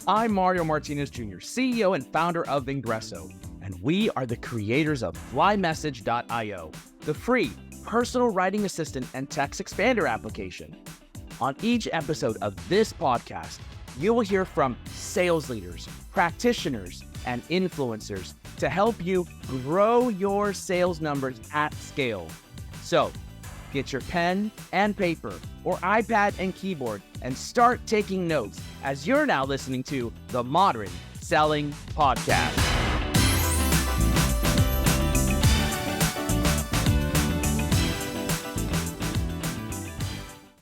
I'm Mario Martinez Jr., CEO and founder of Vengreso, and we are the creators of FlyMSG.io, the free personal writing assistant and text expander application. On each episode of this podcast, you will hear from sales leaders, practitioners, and influencers to help you grow your sales numbers at scale. So, get your pen and paper or iPad and keyboard and start taking notes as you're now listening to the Modern Selling Podcast.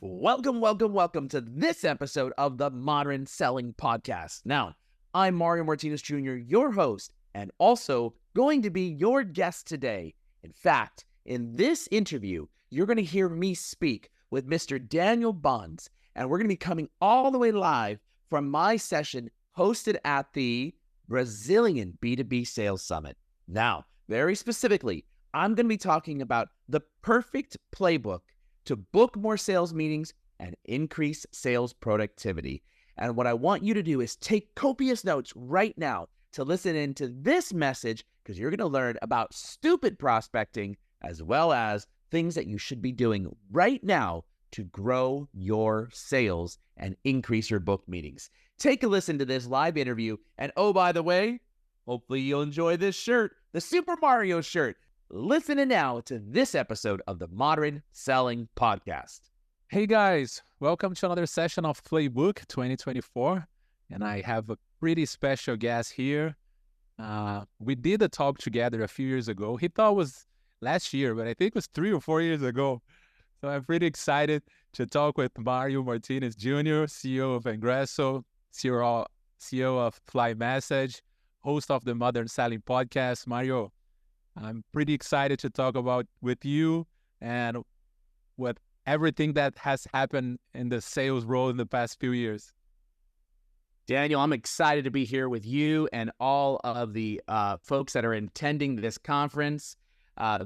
Welcome to this episode of the Modern Selling Podcast. Now, I'm Mario Martinez Jr., your host, and also going to be your guest today. In fact, in this interview, you're going to hear me speak with Mr. Daniel Baunds, and we're going to be coming all the way live from my session hosted at the Brazilian B2B Sales Summit. Now, very specifically, I'm going to be talking about the perfect playbook to book more sales meetings and increase sales productivity. And what I want you to do is take copious notes right now to listen into this message, because you're going to learn about stupid prospecting as well as things that you should be doing right now to grow your sales and increase your book meetings. Take a listen to this live interview. And oh, by the way, hopefully you'll enjoy this shirt, the Super Mario shirt. Listen in now to this episode of the Modern Selling Podcast. Hey guys, welcome to another session of Playbook 2024. And I have a pretty special guest here. We did a talk together a few years ago. He thought it was last year, but I think it was 3 or 4 years ago. So I'm pretty excited to talk with Mario Martinez Jr., CEO of Vengreso, CEO of FlyMSG, host of the Modern Selling Podcast. Mario, I'm pretty excited to talk about with you and with everything that has happened in the sales role in the past few years. Daniel, I'm excited to be here with you and all of the folks that are attending this conference.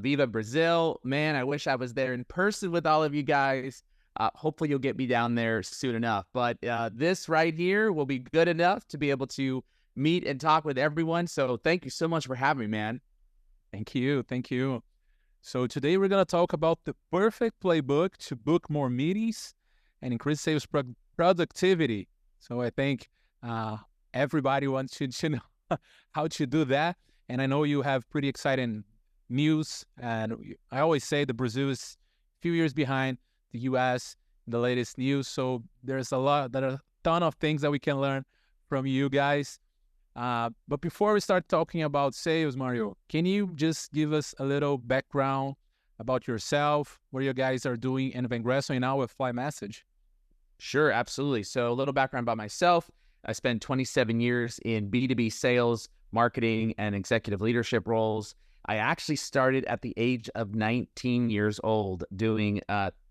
Viva Brazil. Man, I wish I was there in person with all of you guys. Hopefully you'll get me down there soon enough. But this right here will be good enough to be able to meet and talk with everyone. So thank you so much for having me, man. Thank you. So today we're going to talk about the perfect playbook to book more meetings and increase sales productivity. So I think everybody wants to know how to do that. And I know you have pretty exciting news. And I always say that Brazil is a few years behind the US in the latest news. So there's a ton of things that we can learn from you guys. But before we start talking about sales, Mario, can you just give us a little background about yourself, what you guys are doing in Vengreso and now with FlyMSG? Sure, absolutely. So a little background about myself. I spent 27 years in B2B sales, marketing, and executive leadership roles. I actually started at the age of 19 years old doing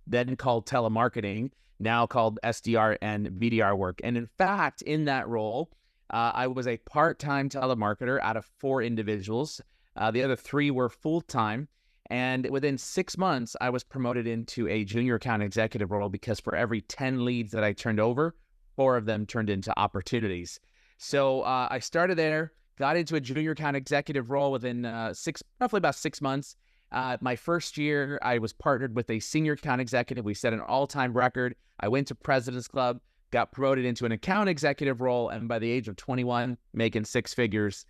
then called telemarketing, now called SDR and VDR work. And in fact, in that role, I was a part-time telemarketer out of 4 individuals. The other 3 were full-time. And within 6 months, I was promoted into a junior account executive role because for every 10 leads that I turned over, 4 of them turned into opportunities. So I started there, got into a junior account executive role within roughly about 6 months. My first year, I was partnered with a senior account executive. We set an all-time record. I went to President's Club, got promoted into an account executive role, and by the age of 21, making 6 figures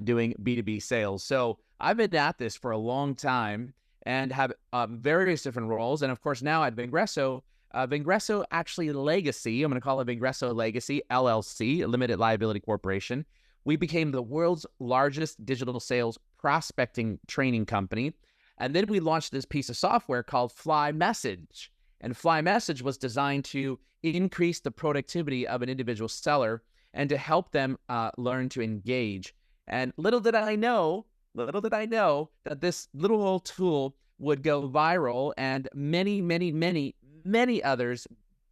doing B2B sales. So I've been at this for a long time and have various different roles. And of course, now at Vengreso, Vengreso actually Legacy, I'm going to call it Vengreso Legacy, LLC, Limited Liability Corporation. We became the world's largest digital sales prospecting training company. And then we launched this piece of software called FlyMSG. And FlyMSG was designed to increase the productivity of an individual seller and to help them learn to engage. And little did I know that this little old tool would go viral, and many others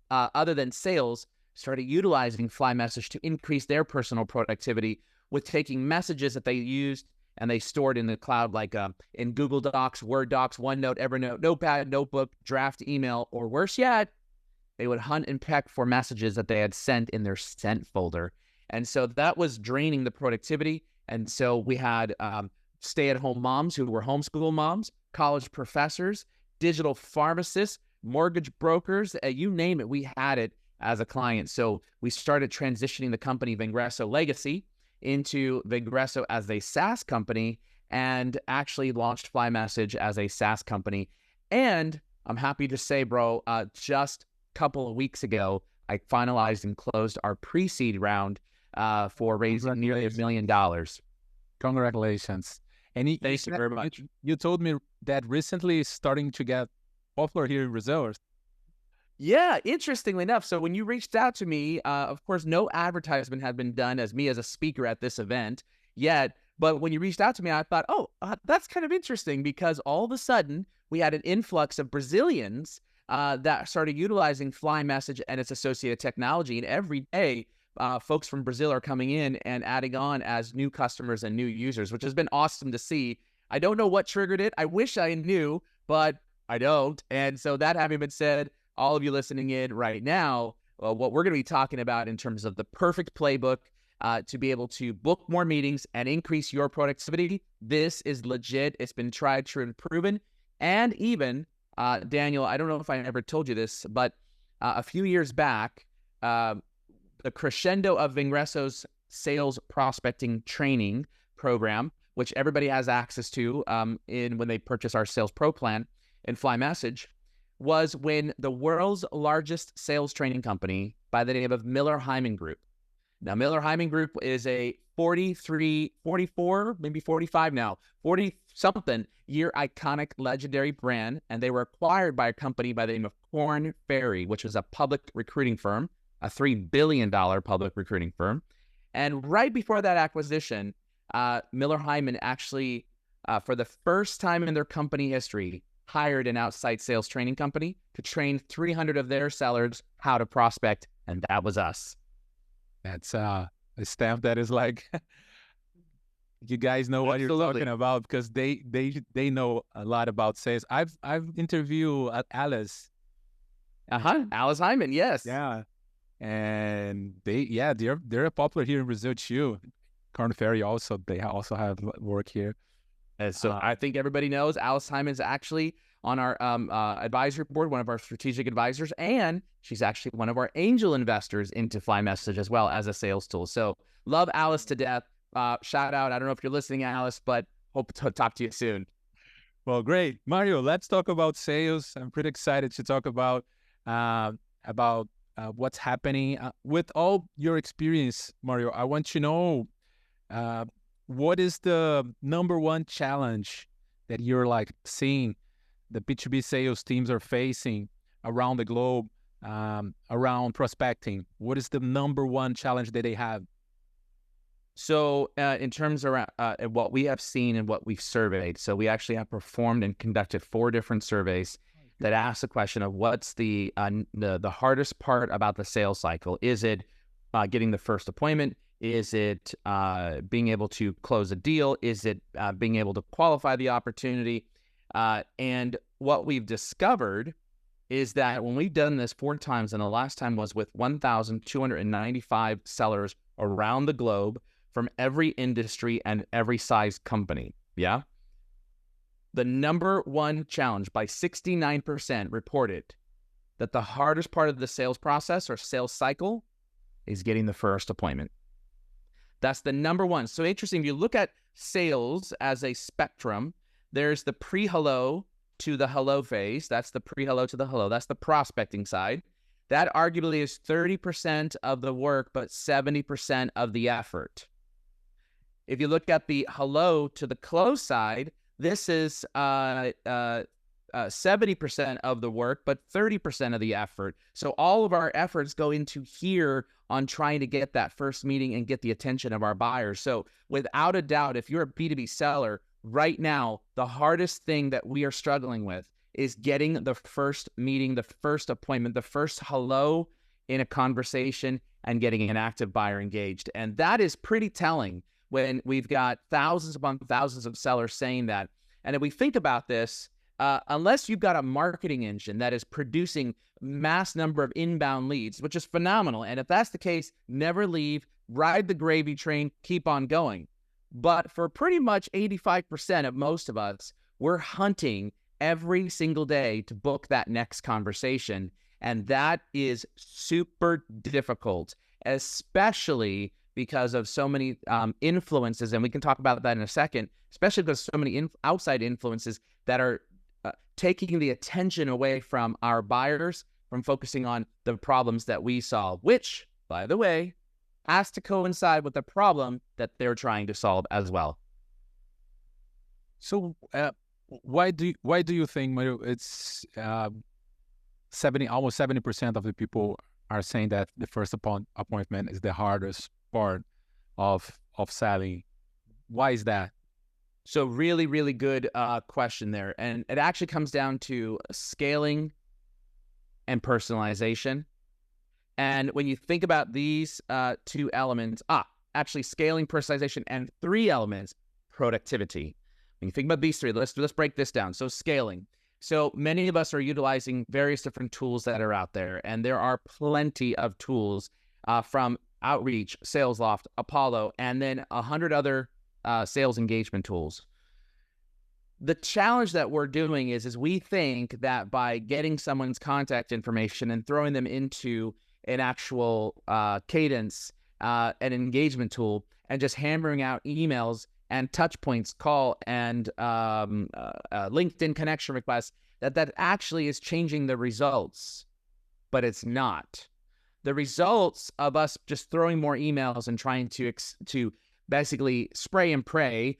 other than sales started utilizing FlyMSG to increase their personal productivity with taking messages that they used and they stored in the cloud, like in Google Docs, Word Docs, OneNote, Evernote, Notepad, Notebook, Draft Email, or worse yet, they would hunt and peck for messages that they had sent in their sent folder. And so that was draining the productivity. And so we had stay-at-home moms who were homeschool moms, college professors, digital pharmacists, mortgage brokers, you name it, we had it as a client. So we started transitioning the company Vengreso Legacy into Vengreso as a SaaS company, and actually launched FlyMSG as a SaaS company. And I'm happy to say, bro, just a couple of weeks ago, I finalized and closed our pre-seed round for raising nearly $1 million. Congratulations. And thank you very much. You told me that recently it's starting to get popular here in Brazil. Yeah, interestingly enough. So when you reached out to me, of course, no advertisement had been done as me as a speaker at this event yet. But when you reached out to me, I thought, oh, that's kind of interesting, because all of a sudden we had an influx of Brazilians that started utilizing FlyMSG and its associated technology. And every day, folks from Brazil are coming in and adding on as new customers and new users, which has been awesome to see. I don't know what triggered it. I wish I knew, but I don't. And so that having been said, all of you listening in right now, what we're going to be talking about in terms of the perfect playbook to be able to book more meetings and increase your productivity. This is legit. It's been tried, true, and proven. And even, Daniel, I don't know if I ever told you this, but a few years back, the crescendo of Vengreso's sales prospecting training program, which everybody has access to when they purchase our Sales Pro plan in FlyMSG, was when the world's largest sales training company by the name of Miller Heiman Group. Now, Miller Heiman Group is a 44, maybe 45 now, 40-something year iconic legendary brand, and they were acquired by a company by the name of Korn Ferry, which was a public recruiting firm, a $3 billion public recruiting firm. And right before that acquisition, Miller Heiman actually, for the first time in their company history, hired an outside sales training company to train 300 of their sellers how to prospect, and that was us. That's a stamp that is like, you guys know what Absolutely. you're talking about, because they know a lot about sales. I've interviewed Alice. Alice Heiman, yes. Yeah. And they're popular here in Brazil too. Korn Ferry also, they also have work here. So I think everybody knows Alice Heiman is actually on our advisory board, one of our strategic advisors, and she's actually one of our angel investors into FlyMSG as well as a sales tool. So love Alice to death. Shout out. I don't know if you're listening, Alice, but hope to talk to you soon. Well, great. Mario, let's talk about sales. I'm pretty excited to talk about what's happening. With all your experience, Mario, I want to know what is the number one challenge that you're like seeing the B2B sales teams are facing around the globe, around prospecting? What is the number one challenge that they have? So in terms of what we have seen and what we've surveyed, so we actually have performed and conducted 4 different surveys that ask the question of what's the hardest part about the sales cycle. Is it getting the first appointment? Is it being able to close a deal? Is it being able to qualify the opportunity? And what we've discovered is that when we've done this 4 times, and the last time was with 1,295 sellers around the globe from every industry and every size company, yeah? The number one challenge by 69% reported that the hardest part of the sales process or sales cycle is getting the first appointment. That's the number one. So interesting, if you look at sales as a spectrum, there's the pre-hello to the hello phase. That's the pre-hello to the hello. That's the prospecting side. That arguably is 30% of the work, but 70% of the effort. If you look at the hello to the close side, this is 70% of the work, but 30% of the effort. So all of our efforts go into here on trying to get that first meeting and get the attention of our buyers. So without a doubt, if you're a B2B seller right now, the hardest thing that we are struggling with is getting the first meeting, the first appointment, the first hello in a conversation, and getting an active buyer engaged. And that is pretty telling when we've got thousands upon thousands of sellers saying that. And if we think about this, unless you've got a marketing engine that is producing mass number of inbound leads, which is phenomenal, and if that's the case, never leave ride the gravy train, keep on going. But for pretty much 85% of most of us, we're hunting every single day to book that next conversation. And that is super difficult, especially because of so many influences. And we can talk about that in a second, especially because so many outside influences that are taking the attention away from our buyers, from focusing on the problems that we solve, which, by the way, has to coincide with the problem that they're trying to solve as well. So why do you think, Mario, it's almost 70% of the people are saying that the first appointment is the hardest part of selling? Why is that? So really, really good question there. And it actually comes down to scaling and personalization. And when you think about these two elements, actually scaling, personalization, and three elements, productivity. When you think about these three, let's break this down. So scaling. So many of us are utilizing various different tools that are out there, and there are plenty of tools from Outreach, SalesLoft, Apollo, and then 100 other sales engagement tools. The challenge that we're doing is we think that by getting someone's contact information and throwing them into an actual Cadence, an engagement tool, and just hammering out emails and touch points, call, and LinkedIn connection requests, that actually is changing the results. But it's not. The results of us just throwing more emails and trying to basically spray and pray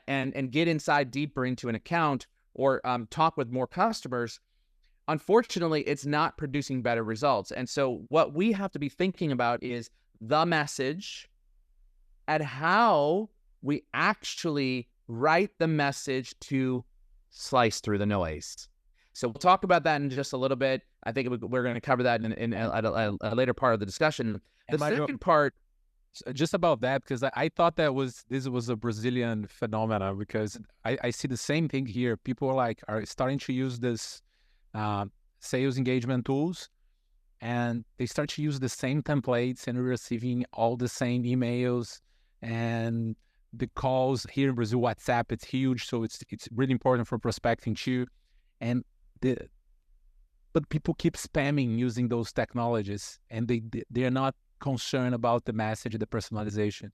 and get inside deeper into an account or talk with more customers, unfortunately, it's not producing better results. And so what we have to be thinking about is the message and how we actually write the message to slice through the noise. So we'll talk about that in just a little bit. I think we're going to cover that in a later part of the discussion. The second part, just about that, because I thought this was a Brazilian phenomenon, because I see the same thing here. People are starting to use this sales engagement tools, and they start to use the same templates and receiving all the same emails, and the calls here in Brazil, WhatsApp, it's huge, so it's really important for prospecting too. And but people keep spamming using those technologies, and they're not concerned about the message, the personalization.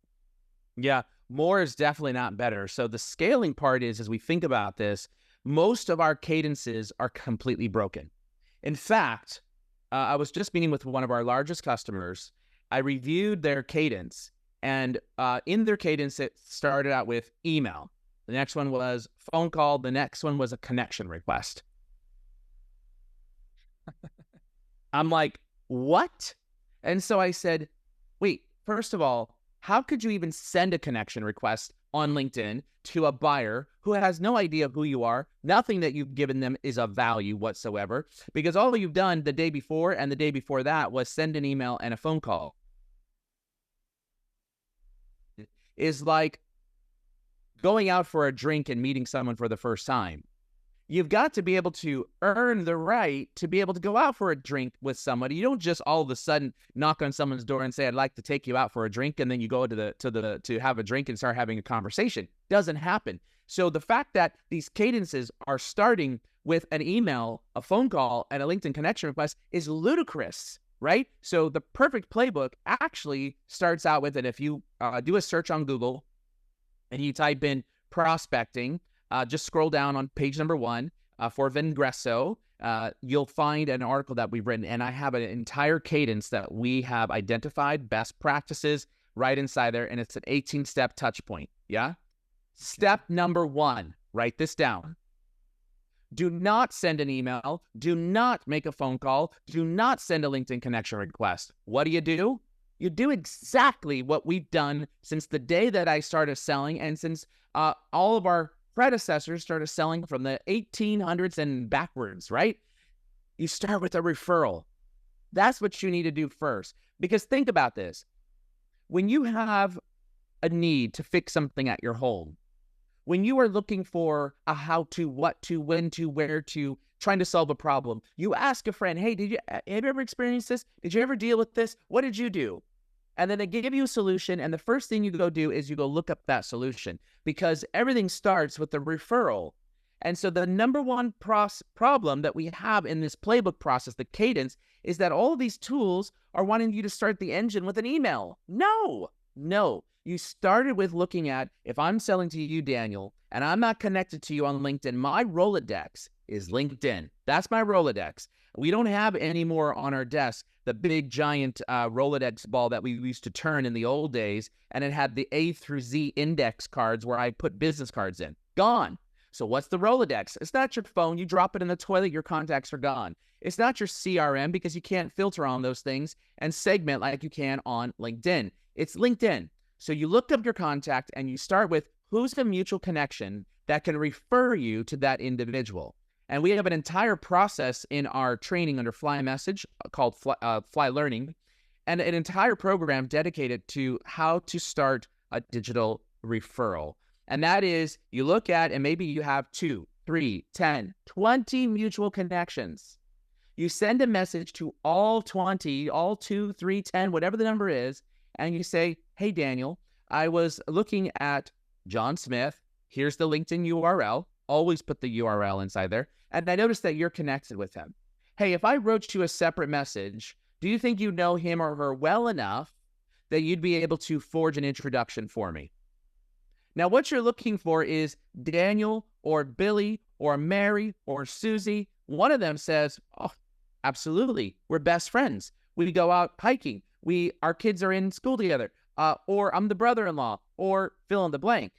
Yeah, more is definitely not better. So the scaling part is, as we think about this, most of our cadences are completely broken. In fact, I was just meeting with one of our largest customers. I reviewed their cadence, and in their cadence, it started out with email. The next one was phone call. The next one was a connection request. I'm like, what? And so I said, wait, first of all, how could you even send a connection request on LinkedIn to a buyer who has no idea who you are? Nothing that you've given them is of value whatsoever, because all you've done the day before and the day before that was send an email and a phone call. Is like going out for a drink and meeting someone for the first time. You've got to be able to earn the right to be able to go out for a drink with somebody. You don't just all of a sudden knock on someone's door and say, I'd like to take you out for a drink, and then you go to have a drink and start having a conversation. Doesn't happen. So the fact that these cadences are starting with an email, a phone call, and a LinkedIn connection request is ludicrous, right? So the perfect playbook actually starts out with, and if you do a search on Google and you type in prospecting, just scroll down on page number 1 for Vengreso. You'll find an article that we've written, and I have an entire cadence that we have identified, best practices right inside there, and it's an 18-step touch point. Yeah? Step number 1, write this down. Do not send an email. Do not make a phone call. Do not send a LinkedIn connection request. What do? You do exactly what we've done since the day that I started selling, and since all of our predecessors started selling from the 1800s and backwards, right? You start with a referral. That's what you need to do first. Because think about this. When you have a need to fix something at your home, when you are looking for a how to, what to, when to, where to, trying to solve a problem, you ask a friend, hey, have you ever experienced this? Did you ever deal with this? What did you do? And then they give you a solution, and the first thing you go do is you go look up that solution, because everything starts with the referral. And so the number one problem that we have in this playbook process, the Cadence, is that all of these tools are wanting you to start the engine with an email. No. You started with looking at, if I'm selling to you, Daniel, and I'm not connected to you on LinkedIn, my Rolodex is LinkedIn. That's my Rolodex. We don't have any more on our desk the big giant Rolodex ball that we used to turn in the old days, and it had the A through Z index cards where I put business cards in. Gone. So what's the Rolodex? It's not your phone. You drop it in the toilet, your contacts are gone. It's not your CRM, because you can't filter on those things and segment like you can on LinkedIn. It's LinkedIn. So you look up your contact and you start with, who's the mutual connection that can refer you to that individual? And we have an entire process in our training under FlyMSG called Fly Learning, and an entire program dedicated to how to start a digital referral. And that is, you look at, and maybe you have 2, 3, 10, 20 mutual connections. You send a message to all 20, all 2, 3, 10, whatever the number is, and you say, hey, Daniel, I was looking at John Smith. Here's the LinkedIn URL. Always put the URL inside there. And I noticed that you're connected with him. Hey, if I wrote you a separate message, do you think you know him or her well enough that you'd be able to forge an introduction for me? Now, what you're looking for is Daniel or Billy or Mary or Susie. One of them says, oh, absolutely. We're best friends. We go out hiking. Our kids are in school together. Or I'm the brother-in-law, or fill in the blank.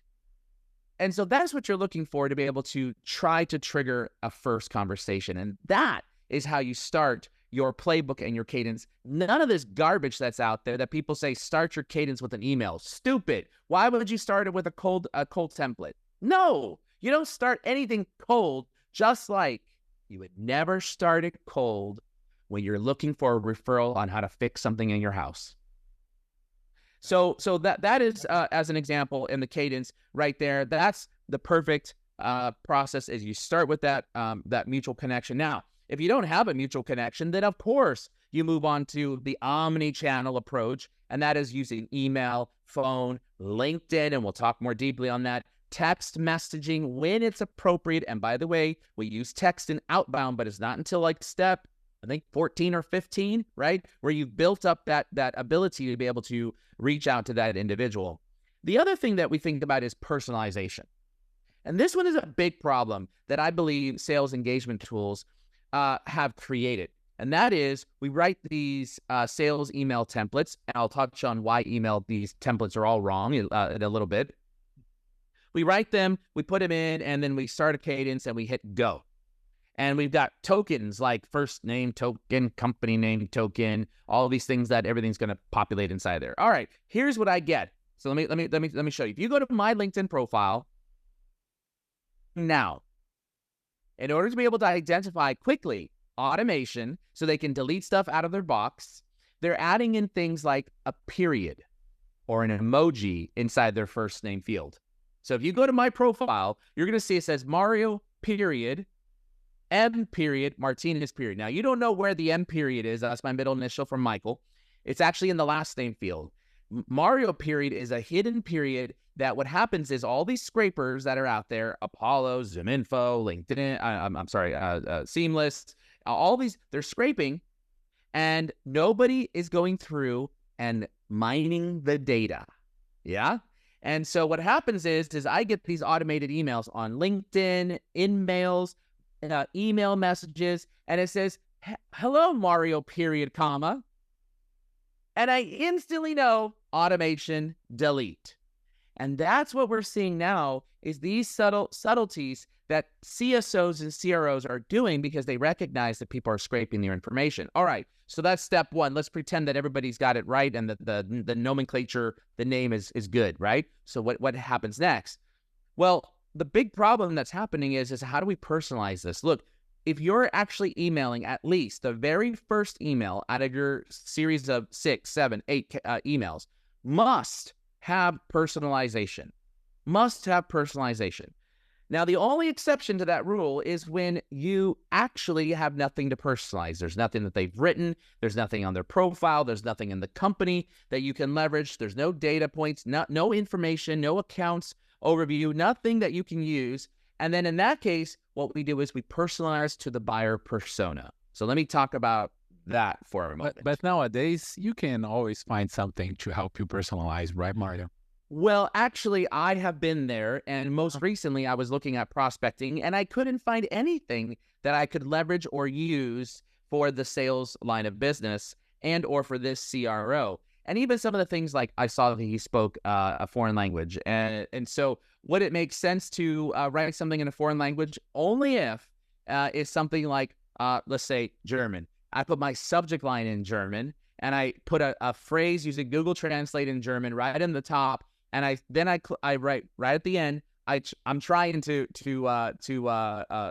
And so that's what you're looking for to be able to try to trigger a first conversation. And that is how you start your playbook and your cadence. None of this garbage that's out there that people say, start your cadence with an email. Stupid. Why would you start it with a cold template? No, you don't start anything cold, just like you would never start it cold when you're looking for a referral on how to fix something in your house. So that is, as an example, in the cadence right there, that's the perfect process, is you start with that mutual connection. Now, if you don't have a mutual connection, then of course you move on to the omnichannel approach, and that is using email, phone, LinkedIn, and we'll talk more deeply on that, text messaging when it's appropriate. And by the way, we use text in outbound, but it's not until like step, I think 14 or 15, right? Where you've built up that ability to be able to reach out to that individual. The other thing that we think about is personalization. And this one is a big problem that I believe sales engagement tools have created. And that is, we write these sales email templates, and I'll touch on why these templates are all wrong in a little bit. We write them, we put them in, and then we start a cadence and we hit go. And we've got tokens like first name token, company name token, all these things that everything's going to populate inside there. All right, here's what I get. So let me show you. If you go to my LinkedIn profile now, in order to be able to identify quickly automation so they can delete stuff out of their box, they're adding in things like a period or an emoji inside their first name field. So if you go to my profile, you're going to see it says Mario period, M period, Martinez period. Now, you don't know where the M period is. That's my middle initial from Michael. It's actually in the last name field. Mario period is a hidden period that what happens is all these scrapers that are out there, Apollo, ZoomInfo, LinkedIn, Seamless, all these, they're scraping, and nobody is going through and mining the data. Yeah? And so what happens is I get these automated emails on LinkedIn, in mails, email messages, and it says, hello, Mario period, comma. And I instantly know automation, delete. And that's what we're seeing now, is these subtleties that CSOs and CROs are doing because they recognize that people are scraping their information. All right, so that's step one. Let's pretend that everybody's got it right and that the nomenclature, the name is good, right? So what happens next? Well, the big problem that's happening is how do we personalize this? Look, if you're actually emailing at least the very first email out of your series of 6, 7, 8 emails must have personalization. Must have personalization. Now, the only exception to that rule is when you actually have nothing to personalize. There's nothing that they've written. There's nothing on their profile. There's nothing in the company that you can leverage. There's no data points, no information, no accounts overview, nothing that you can use. And then in that case, what we do is we personalize to the buyer persona. So let me talk about that for a moment. But nowadays, you can always find something to help you personalize, right, Mario? Well, actually, I have been there, and most recently I was looking at prospecting, and I couldn't find anything that I could leverage or use for the sales line of business and or for this CRO. And even some of the things like I saw that he spoke a foreign language. And so would it make sense to write something in a foreign language? Only if it's something like, let's say, German. I put my subject line in German, and I put a phrase using Google Translate in German right in the top. And I write right at the end. I'm trying to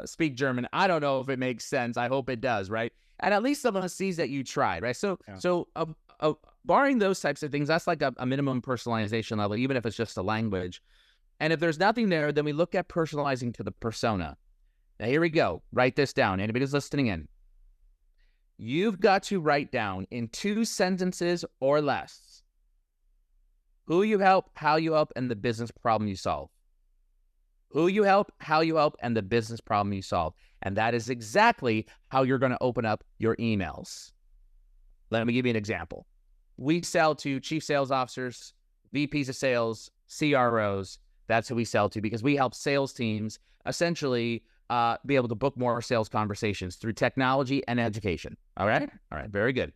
speak German. I don't know if it makes sense. I hope it does, right? And at least someone sees that you tried, right? So barring those types of things, that's like a minimum personalization level, even if it's just a language. And if there's nothing there, then we look at personalizing to the persona. Now here we go. Write this down. Anybody who's listening in, you've got to write down in 2 sentences or less who you help, how you help, and the business problem you solve. Who you help, how you help, and the business problem you solve. And that is exactly how you're going to open up your emails. Let me give you an example. We sell to chief sales officers, VPs of sales, CROs. That's who we sell to because we help sales teams essentially be able to book more sales conversations through technology and education. All right? All right. Very good.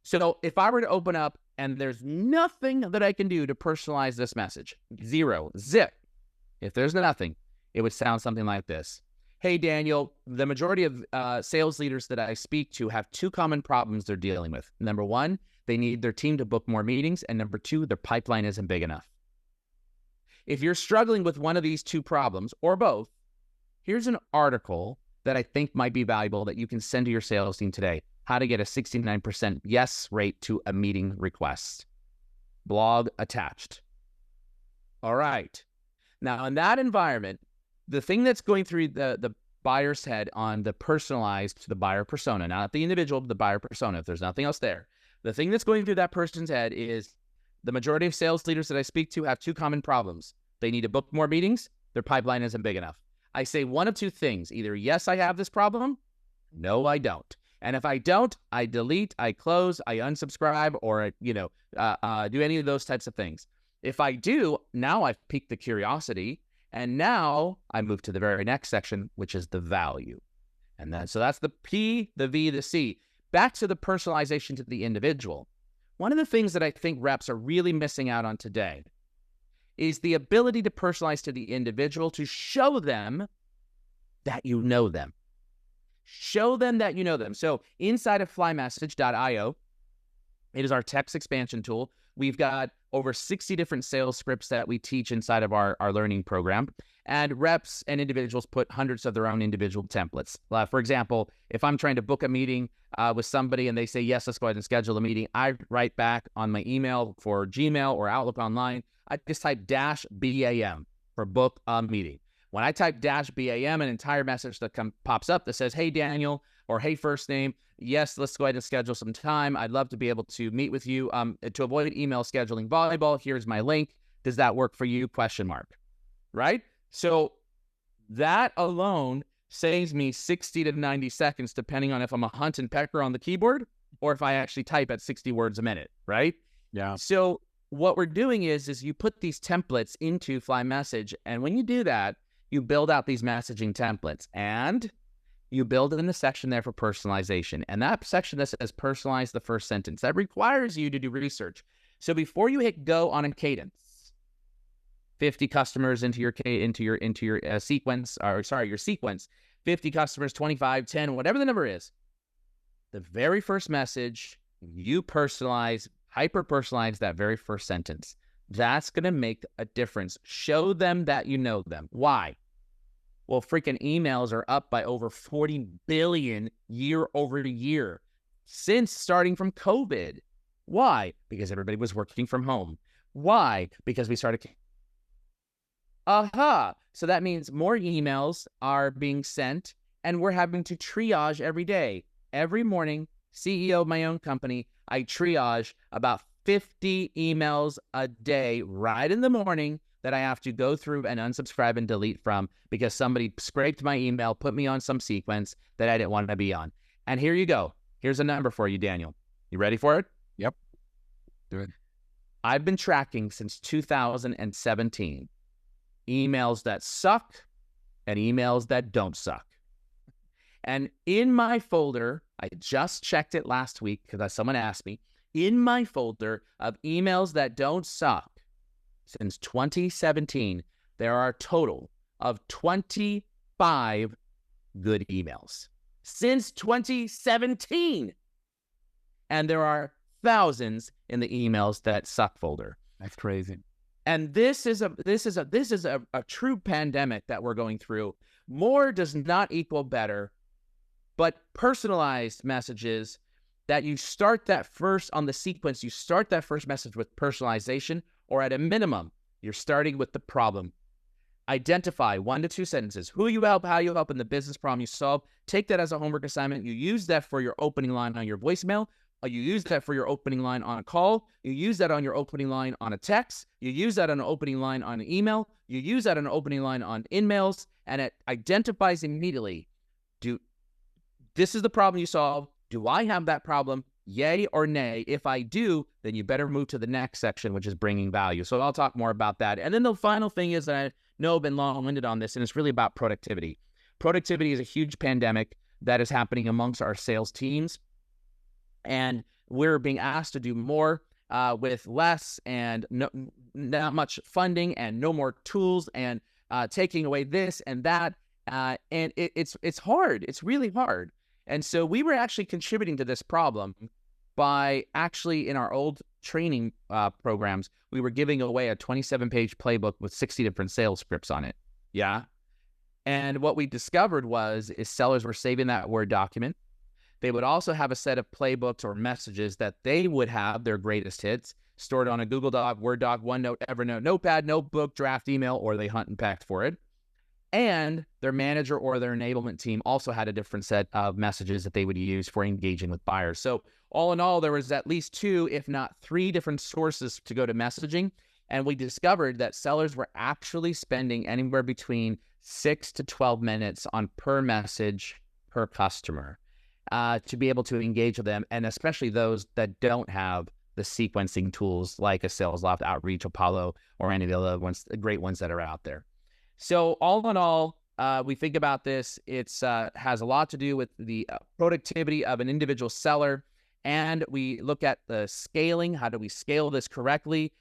So if I were to open up and there's nothing that I can do to personalize this message, zero, zip. If there's nothing, it would sound something like this. Hey, Daniel, the majority of sales leaders that I speak to have 2 common problems they're dealing with. Number 1, they need their team to book more meetings. And number 2, their pipeline isn't big enough. If you're struggling with one of these 2 problems or both, here's an article that I think might be valuable that you can send to your sales team today. How to get a 69% yes rate to a meeting request. Blog attached. All right. Now, in that environment, the thing that's going through the buyer's head on the personalized to the buyer persona, not the individual, but the buyer persona, if there's nothing else there, the thing that's going through that person's head is the majority of sales leaders that I speak to have 2 common problems. They need to book more meetings. Their pipeline isn't big enough. I say one of 2 things. Either, yes, I have this problem. No, I don't. And if I don't, I delete, I close, I unsubscribe, or, do any of those types of things. If I do, now I've piqued the curiosity, and now I move to the very next section, which is the value. And so that's the P, the V, the C. Back to the personalization to the individual. One of the things that I think reps are really missing out on today is the ability to personalize to the individual to show them that you know them. Show them that you know them. So inside of FlyMSG.io, it is our text expansion tool. We've got over 60 different sales scripts that we teach inside of our learning program. And reps and individuals put hundreds of their own individual templates. For example, if I'm trying to book a meeting with somebody and they say, yes, let's go ahead and schedule a meeting, I write back on my email for Gmail or Outlook Online, I just type -BAM for book a meeting. When I type -BAM, an entire message that pops up that says, hey, Daniel, or hey, first name, yes, let's go ahead and schedule some time. I'd love to be able to meet with you. To avoid email scheduling volleyball, here's my link. Does that work for you? ? Right? So that alone saves me 60 to 90 seconds, depending on if I'm a hunt and pecker on the keyboard or if I actually type at 60 words a minute, right? Yeah. So what we're doing is you put these templates into FlyMSG, and when you do that, you build out these messaging templates, and you build it in the section there for personalization. And that section that says personalize the first sentence, that requires you to do research. So before you hit go on a Cadence, 50 customers into your sequence, your sequence, 50 customers, 25, 10, whatever the number is, the very first message, you personalize, hyper-personalize that very first sentence. That's going to make a difference. Show them that you know them. Why? Well, freaking emails are up by over 40 billion year over year since starting from COVID. Why? Because everybody was working from home. Why? Because we started Aha! So that means more emails are being sent, and we're having to triage every day. Every morning, CEO of my own company, I triage about 50 emails a day right in the morning that I have to go through and unsubscribe and delete from because somebody scraped my email, put me on some sequence that I didn't want to be on. And here you go. Here's a number for you, Daniel. You ready for it? Yep. Do it. I've been tracking since 2017 emails that suck and emails that don't suck. And in my folder, I just checked it last week because someone asked me, in my folder of emails that don't suck, since 2017, there are a total of 25 good emails. Since 2017. And there are thousands in the emails that suck folder. That's crazy. And this is a true pandemic that we're going through. More does not equal better, but personalized messages that you start that first on the sequence, you start that first message with personalization, or at a minimum, you're starting with the problem. Identify 1 to 2 sentences, who you help, how you help, and the business problem you solve. Take that as a homework assignment. You use that for your opening line on your voicemail. You use that for your opening line on a call. You use that on your opening line on a text. You use that on an opening line on an email. You use that on an opening line on in-mails, and it identifies immediately, this is the problem you solve. Do I have that problem? Yay or nay? If I do, then you better move to the next section, which is bringing value. So I'll talk more about that. And then the final thing is that I know I've been long-winded on this, and it's really about productivity. Productivity is a huge pandemic that is happening amongst our sales teams. And we're being asked to do more with less and not much funding and no more tools and taking away this and that. And it's hard. It's really hard. And so we were actually contributing to this problem by actually in our old training programs, we were giving away a 27-page playbook with 60 different sales scripts on it. Yeah. And what we discovered is sellers were saving that Word document. They would also have a set of playbooks or messages that they would have their greatest hits stored on a Google Doc, Word Doc, OneNote, Evernote, Notepad, Notebook, draft email, or they hunt and pecked for it. And their manager or their enablement team also had a different set of messages that they would use for engaging with buyers. So all in all, there was at least 2, if not 3 different sources to go to messaging. And we discovered that sellers were actually spending anywhere between 6 to 12 minutes on per message per customer to be able to engage with them. And especially those that don't have the sequencing tools like a SalesLoft, Outreach, Apollo, or any of the other ones, the great ones that are out there. So all in all, we think about this. It's has a lot to do with the productivity of an individual seller. And we look at the scaling. How do we scale this correctly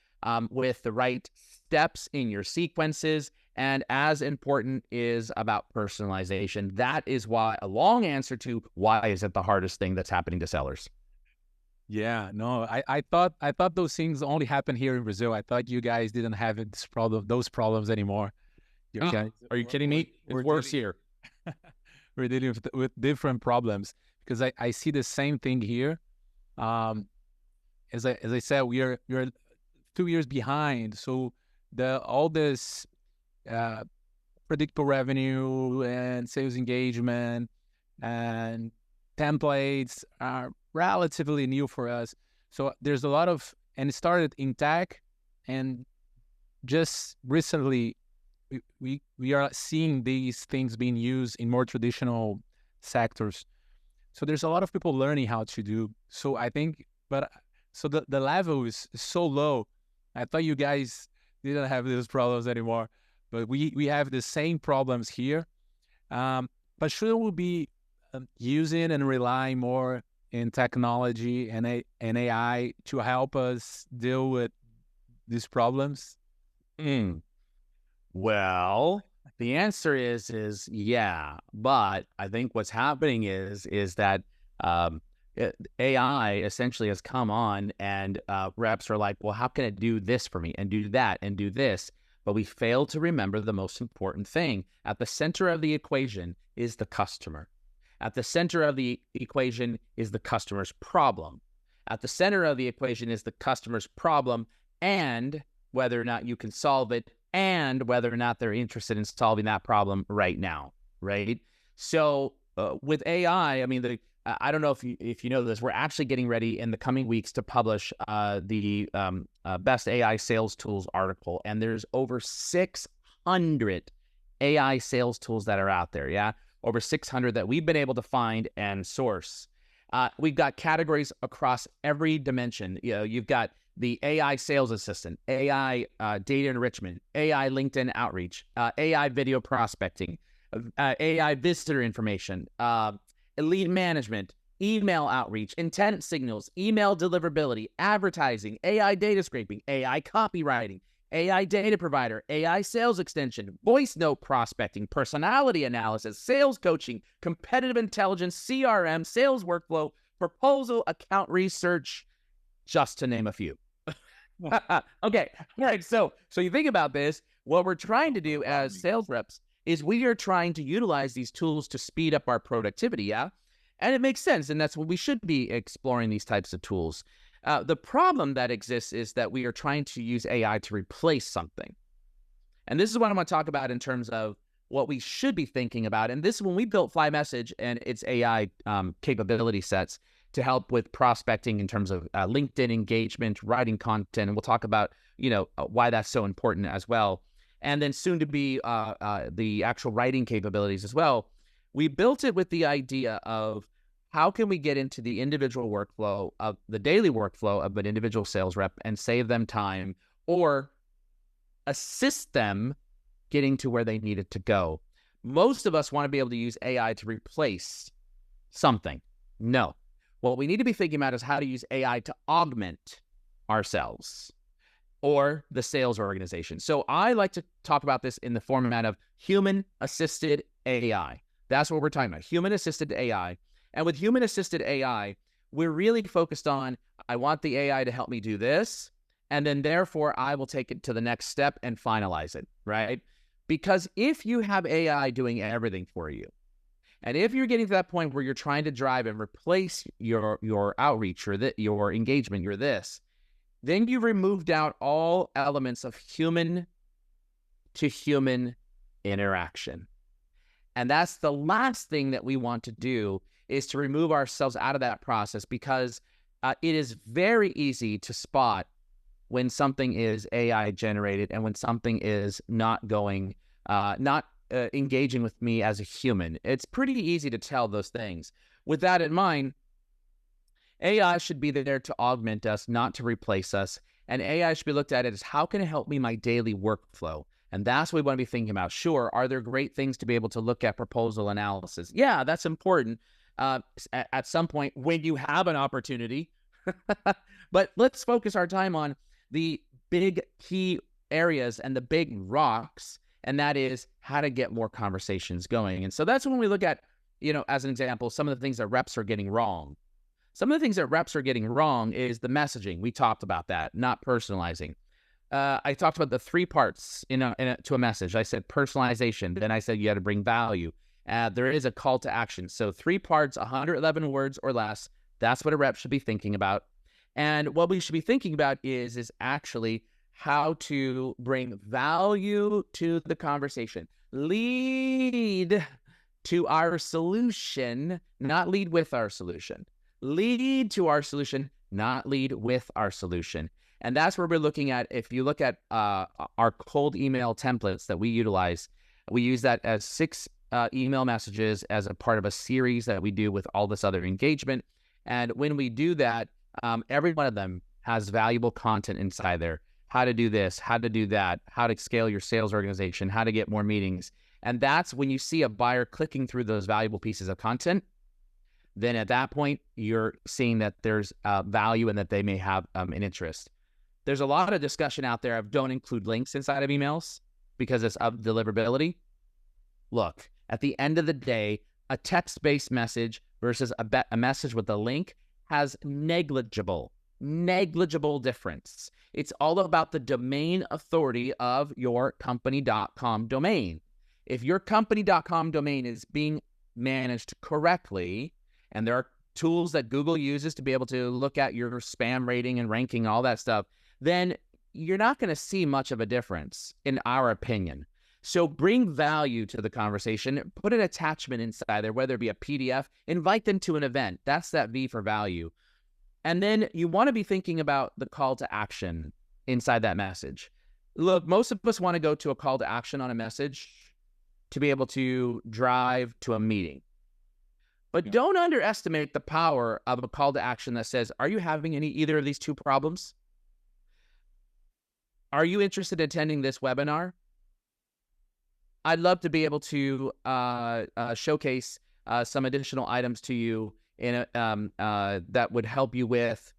with the right steps in your sequences? And as important is about personalization. That is why a long answer to why is it the hardest thing that's happening to sellers. Yeah, no, I thought those things only happen here in Brazil. I thought you guys didn't have those problems anymore. Are you kidding me? It's worse here. We're dealing with different problems because I see the same thing here. As I said, we're 2 years behind. So all this predictable revenue and sales engagement and templates are relatively new for us. So there's a lot of, and it started in tech, and just recently we are seeing these things being used in more traditional sectors. So there's a lot of people learning how to do. So I think, so the level is so low. I thought you guys didn't have those problems anymore, but we have the same problems here. But should we be using and relying more in technology and AI to help us deal with these problems? Well, the answer is yeah, but I think what's happening is that AI essentially has come on, and reps are like, well, how can it do this for me and do that and do this? But we fail to remember the most important thing. At the center of the equation is the customer. At the center of the equation is the customer's problem. At the center of the equation is the customer's problem and whether or not you can solve it and whether or not they're interested in solving that problem right now, right? So with AI, I mean, I don't know if you know this, we're actually getting ready in the coming weeks to publish the Best AI Sales Tools article, and there's over 600 AI sales tools that are out there, yeah? Over 600 that we've been able to find and source. We've got categories across every dimension. You know, you've got the AI sales assistant, AI data enrichment, AI LinkedIn outreach, AI video prospecting, AI visitor information, lead management, email outreach, intent signals, email deliverability, advertising, AI data scraping, AI copywriting, AI data provider, AI sales extension, voice note prospecting, personality analysis, sales coaching, competitive intelligence, CRM, sales workflow, proposal, account research, just to name a few. Okay. All right. So you think about this, what we're trying to do as sales reps is we are trying to utilize these tools to speed up our productivity. Yeah. And it makes sense. And that's what we should be exploring, these types of tools. The problem that exists is that we are trying to use AI to replace something. And this is what I'm going to talk about in terms of what we should be thinking about. And this is when we built FlyMSG and its AI capability sets to help with prospecting in terms of LinkedIn engagement, writing content. And we'll talk about, why that's so important as well. And then soon to be the actual writing capabilities as well. We built it with the idea of how can we get into the individual workflow of the daily workflow of an individual sales rep and save them time or assist them getting to where they needed to go. Most of us want to be able to use AI to replace something. No. What we need to be thinking about is how to use AI to augment ourselves or the sales organization. So I like to talk about this in the format of human-assisted AI. That's what we're talking about, human-assisted AI. And with human-assisted AI, we're really focused on, I want the AI to help me do this, and then therefore I will take it to the next step and finalize it, right? Because if you have AI doing everything for you, and if you're getting to that point where you're trying to drive and replace your outreach or your engagement, then you've removed out all elements of human to human interaction. And that's the last thing that we want to do, is to remove ourselves out of that process, because it is very easy to spot when something is AI generated and when something is not going, engaging with me as a human. It's pretty easy to tell those things. With that in mind, AI should be there to augment us, not to replace us. And AI should be looked at as, how can it help me my daily workflow? And that's what we want to be thinking about. Sure, are there great things to be able to look at proposal analysis? Yeah, that's important at some point when you have an opportunity. But let's focus our time on the big key areas and the big rocks, and that is how to get more conversations going. And so that's when we look at, as an example, some of the things that reps are getting wrong. Some of the things that reps are getting wrong is the messaging. We talked about that, not personalizing. I talked about the 3 parts to a message. I said personalization. Then I said you had to bring value. There is a call to action. So 3 parts, 111 words or less. That's what a rep should be thinking about. And what we should be thinking about is actually how to bring value to the conversation. Lead to our solution, not lead with our solution. Lead to our solution, not lead with our solution. And that's where we're looking at. If you look at our cold email templates that we utilize, we use that as 6 email messages as a part of a series that we do with all this other engagement. And when we do that, every one of them has valuable content inside there. How to do this, how to do that, how to scale your sales organization, how to get more meetings. And that's when you see a buyer clicking through those valuable pieces of content, then at that point, you're seeing that there's value and that they may have an interest. There's a lot of discussion out there of don't include links inside of emails because it's of deliverability. Look, at the end of the day, a text-based message versus a message with a link has negligible difference. It's all about the domain authority of your company.com domain. If your company.com domain is being managed correctly, and there are tools that Google uses to be able to look at your spam rating and ranking, all that stuff, then you're not going to see much of a difference, in our opinion. So bring value to the conversation, put an attachment inside there, whether it be a PDF, invite them to an event. That's that V for value. And then you want to be thinking about the call to action inside that message. Look, most of us want to go to a call to action on a message to be able to drive to a meeting. But don't underestimate the power of a call to action that says, are you having either of these two problems? Are you interested in attending this webinar? I'd love to be able to showcase some additional items to you in that would help you with,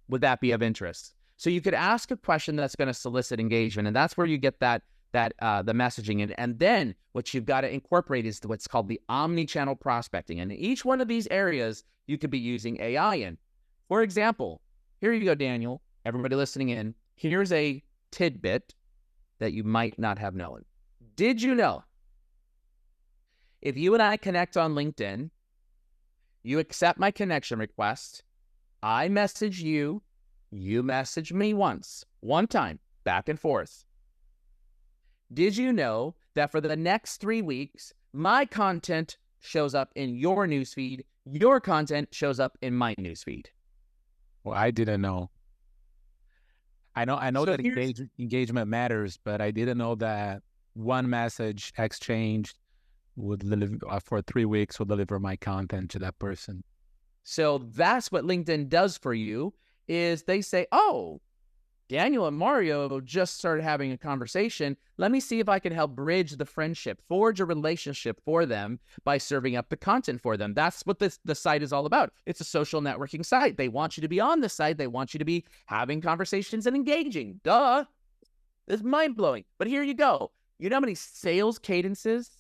would that be of interest? So you could ask a question that's going to solicit engagement, and that's where you get the messaging in. And then what you've got to incorporate is what's called the omnichannel prospecting. And in each one of these areas, you could be using AI in. For example, here you go, Daniel, everybody listening in. Here's a tidbit that you might not have known. Did you know if you and I connect on LinkedIn, you accept my connection request, I message you, you message me one time, back and forth. Did you know that for the next 3 weeks, my content shows up in your newsfeed, your content shows up in my newsfeed? Well, I didn't know. I know So that engagement matters, but I didn't know that one message exchanged would for 3 weeks will deliver my content to that person. So that's what LinkedIn does for you, is they say, oh, Daniel and Mario just started having a conversation. Let me see if I can help bridge the friendship, forge a relationship for them by serving up the content for them. That's what the site is all about. It's a social networking site. They want you to be on the site. They want you to be having conversations and engaging. Duh. It's mind-blowing. But here you go. You know how many sales cadences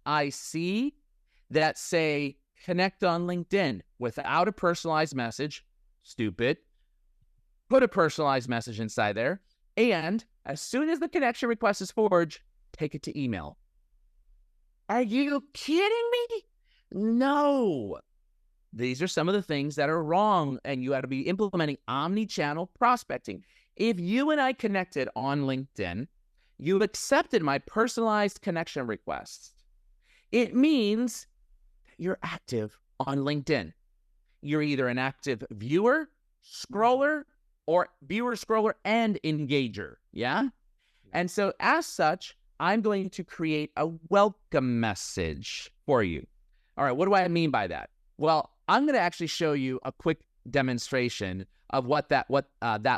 I see that say connect on LinkedIn without a personalized message? Stupid. Put a personalized message inside there, and as soon as the connection request is forged, take it to email. Are you kidding me? No. These are some of the things that are wrong, and you got to be implementing omni-channel prospecting. If you and I connected on LinkedIn, you accepted my personalized connection request. It means you're active on LinkedIn. You're either an active viewer, scroller, or viewer, scroller, and engager, yeah? And so as such, I'm going to create a welcome message for you. All right, what do I mean by that? Well, I'm going to actually show you a quick demonstration of what that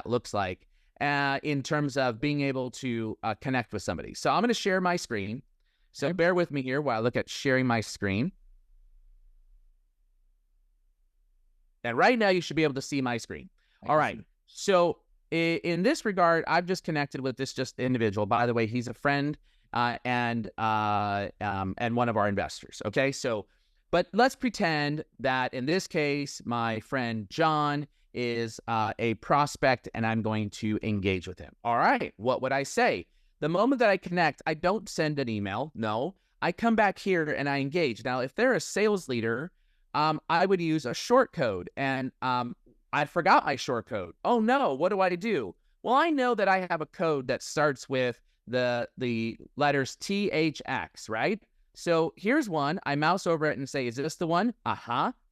looks like in terms of being able to connect with somebody. So I'm going to share my screen. So bear with me here while I look at sharing my screen. And right now, you should be able to see my screen. All right. So in this regard, I've just connected with this individual. By the way, he's a friend and one of our investors. Okay. So, but let's pretend that in this case, my friend John is a prospect, and I'm going to engage with him. All right. What would I say? The moment that I connect, I don't send an email. No, I come back here and I engage. Now, if they're a sales leader, I would use a short code, and I forgot my short code. Oh no, what do I do? Well, I know that I have a code that starts with the letters THX, right? So here's one. I mouse over it and say, is this the one?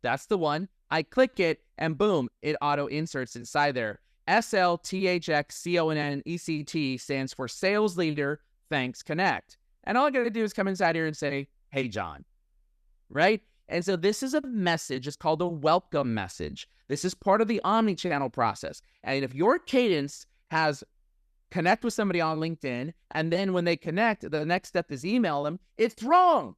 That's the one. I click it, and boom, it auto inserts inside there. SLTHXCONNECT stands for Sales Leader, Thanks, Connect. And all I got to do is come inside here and say, hey, John, right? And so this is a message. It's called a welcome message. This is part of the omni-channel process. And if your cadence has connect with somebody on LinkedIn, and then when they connect, the next step is email them, it's wrong.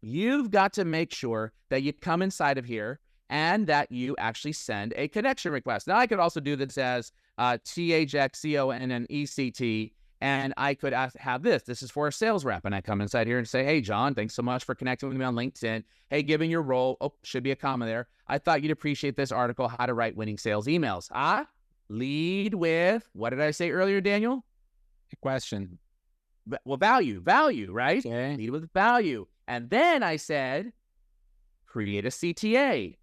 You've got to make sure that you come inside of here and that you actually send a connection request. Now, I could also do this as THXCONNECT, and I could have this. This is for a sales rep. And I come inside here and say, hey, John, thanks so much for connecting with me on LinkedIn. Hey, given your role, should be a comma there. I thought you'd appreciate this article, How to Write Winning Sales Emails. Lead with, what did I say earlier, Daniel? A question. Well, value, right? Okay. Lead with value. And then I said, create a CTA.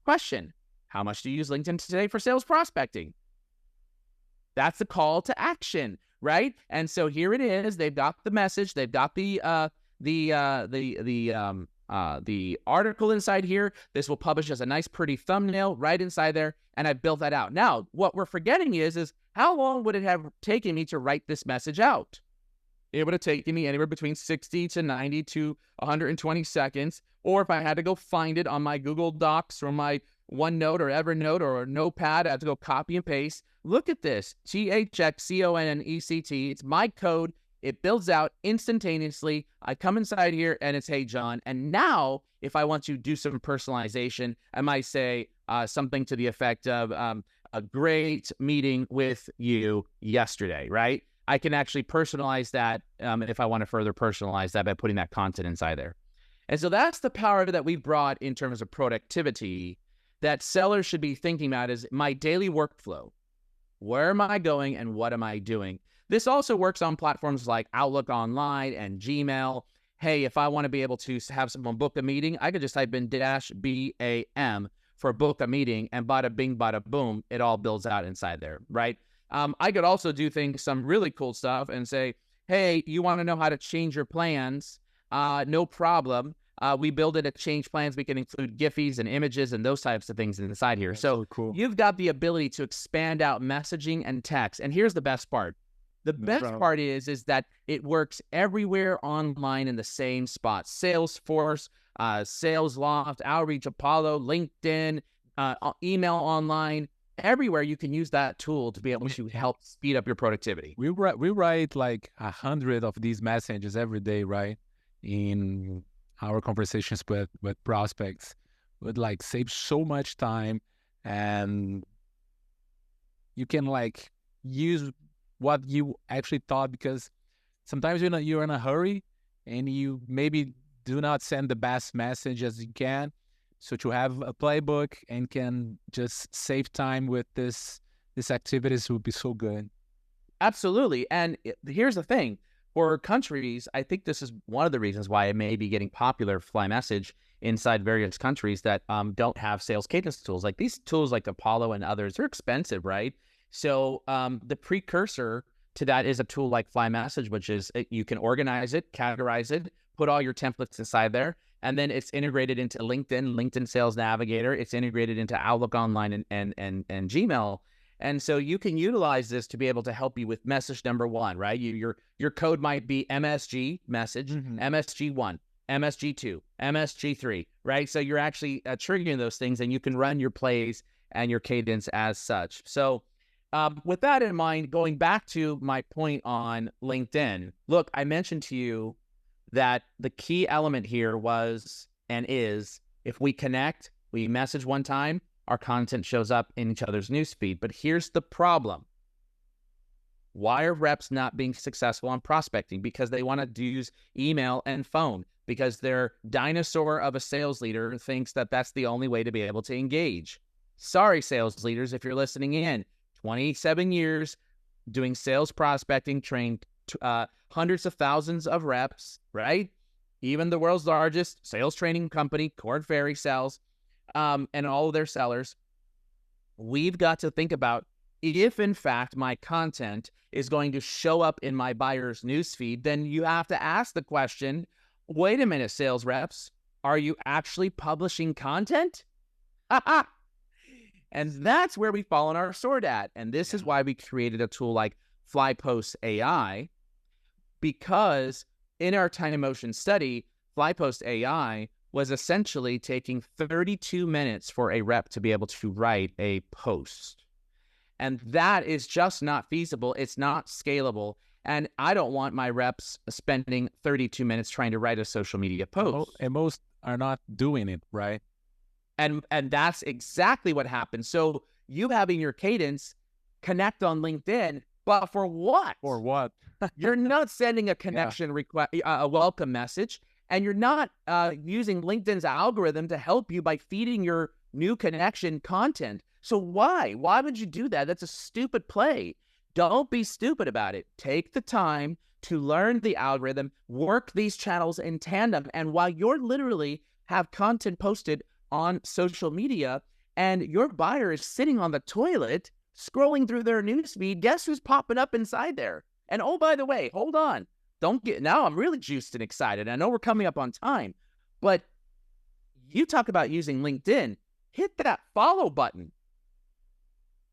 Question, how much do you use LinkedIn today for sales prospecting? That's the call to action, right? And so here it is. They've got the message. They've got the article inside here. This will publish as a nice, pretty thumbnail right inside there. And I've built that out. Now, what we're forgetting is how long would it have taken me to write this message out? It would have taken me anywhere between 60 to 90 to 120 seconds. Or if I had to go find it on my Google Docs or my OneNote or Evernote or Notepad, I have to go copy and paste. Look at this, THXCONNECT. It's my code. It builds out instantaneously. I come inside here and it's, hey, John. And now if I want to do some personalization, I might say something to the effect of a great meeting with you yesterday, right? I can actually personalize that if I want to further personalize that by putting that content inside there. And so that's the power that we've brought in terms of productivity that sellers should be thinking about is my daily workflow. Where am I going and what am I doing? This also works on platforms like Outlook Online and Gmail. Hey, if I want to be able to have someone book a meeting, I could just type in -BAM for book a meeting, and bada bing, bada boom, it all builds out inside there, right? I could also do some really cool stuff and say, hey, you want to know how to change your plans? No problem. We build it at change plans. We can include Giphies and images and those types of things inside here. That's so cool. You've got the ability to expand out messaging and text. And here's the best part. The best part is that it works everywhere online in the same spot. Salesforce, SalesLoft, Outreach, Apollo, LinkedIn, email online. Everywhere you can use that tool to be able to help speed up your productivity. We write like 100 of these messages every day, right? In our conversations with prospects, would like save so much time, and you can like use what you actually thought, because sometimes you're in a hurry and you maybe do not send the best message as you can. So to have a playbook and can just save time with this activities would be so good. Absolutely. And here's the thing. For countries, I think this is one of the reasons why it may be getting popular, FlyMSG, inside various countries that don't have sales cadence tools. Like these tools like Apollo and others, they're expensive, right? So the precursor to that is a tool like FlyMSG, which is you can organize it, categorize it, put all your templates inside there, and then it's integrated into LinkedIn Sales Navigator. It's integrated into Outlook Online and Gmail. And so you can utilize this to be able to help you with message number one, right? Your code might be MSG message, MSG1, MSG2, MSG3, right? So you're actually triggering those things, and you can run your plays and your cadence as such. So with that in mind, going back to my point on LinkedIn, look, I mentioned to you that the key element here was and is, if we connect, we message one time, our content shows up in each other's newsfeed. But here's the problem. Why are reps not being successful on prospecting? Because they want to use email and phone, because their dinosaur of a sales leader thinks that that's the only way to be able to engage. Sorry, sales leaders, if you're listening in, 27 years doing sales prospecting, trained hundreds of thousands of reps, right? Even the world's largest sales training company, Korn Ferry sells, and all of their sellers. We've got to think about if, in fact, my content is going to show up in my buyer's newsfeed, then you have to ask the question, wait a minute, sales reps, are you actually publishing content? And that's where we've fallen our sword at. And this is why we created a tool like FlyPost AI, because in our time and motion study, FlyPost AI was essentially taking 32 minutes for a rep to be able to write a post. And that is just not feasible. It's not scalable. And I don't want my reps spending 32 minutes trying to write a social media post. And most are not doing it, right? And that's exactly what happens. So you having your cadence connect on LinkedIn, but for what? For what? You're not sending a connection request, a welcome message, and you're not using LinkedIn's algorithm to help you by feeding your new connection content. So why? Why would you do that? That's a stupid play. Don't be stupid about it. Take the time to learn the algorithm, work these channels in tandem. And while you're literally have content posted on social media and your buyer is sitting on the toilet scrolling through their newsfeed, guess who's popping up inside there? And oh, by the way, hold on. Now I'm really juiced and excited. I know we're coming up on time, but you talk about using LinkedIn, hit that follow button.